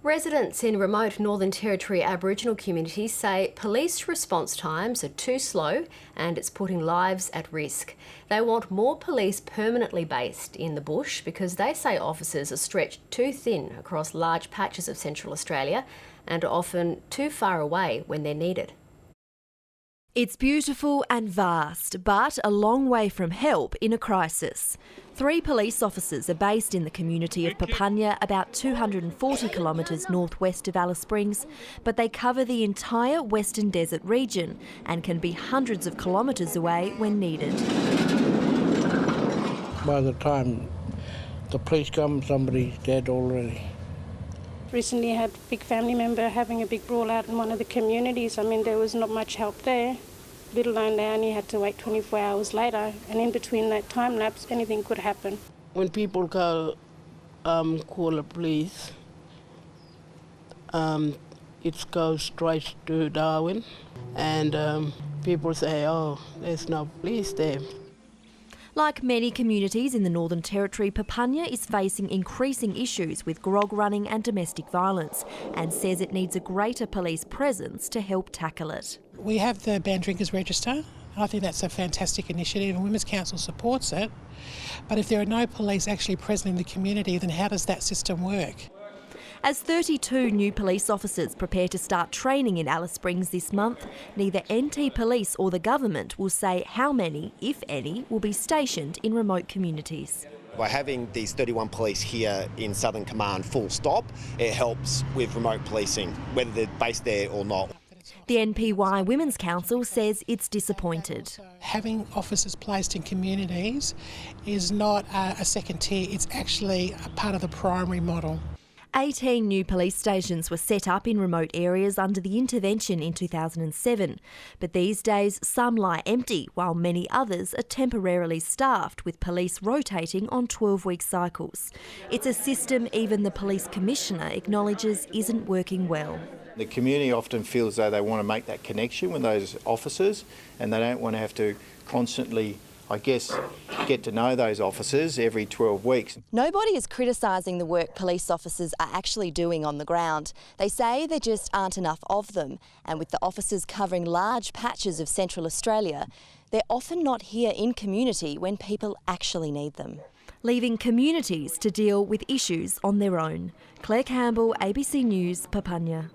Residents in remote Northern Territory Aboriginal communities say police response times are too slow and it's putting lives at risk. They want more police permanently based in the bush because they say officers are stretched too thin across large patches of Central Australia and are often too far away when they're needed. It's beautiful and vast, but a long way from help in a crisis. 3 police officers are based in the community of Papunya, about 240 kilometres northwest of Alice Springs, but they cover the entire Western Desert region and can be hundreds of kilometres away when needed. By the time the police come, somebody's dead already. Recently had a big family member having a big brawl out in one of the communities. I mean, there was not much help there, let alone they only had to wait 24 hours later, and in between that time lapse, anything could happen. When people call the police, it goes straight to Darwin, and people say, oh, there's no police there. Like many communities in the Northern Territory, Papunya is facing increasing issues with grog running and domestic violence and says it needs a greater police presence to help tackle it. We have the Banned Drinkers Register. I think that's a fantastic initiative and Women's Council supports it. But if there are no police actually present in the community, then how does that system work? As 32 new police officers prepare to start training in Alice Springs this month, neither NT Police or the government will say how many, if any, will be stationed in remote communities. By having these 31 police here in Southern Command full stop, it helps with remote policing, whether they're based there or not. The NPY Women's Council says it's disappointed. Having officers placed in communities is not a second tier, it's actually a part of the primary model. 18 new police stations were set up in remote areas under the intervention in 2007. But these days, some lie empty, while many others are temporarily staffed, with police rotating on 12-week cycles. It's a system even the Police Commissioner acknowledges isn't working well. The community often feels though they want to make that connection with those officers and they don't want to have to constantly, I guess, get to know those officers every 12 weeks. Nobody is criticising the work police officers are actually doing on the ground. They say there just aren't enough of them, and with the officers covering large patches of Central Australia, they're often not here in community when people actually need them. Leaving communities to deal with issues on their own. Claire Campbell, ABC News, Papunya.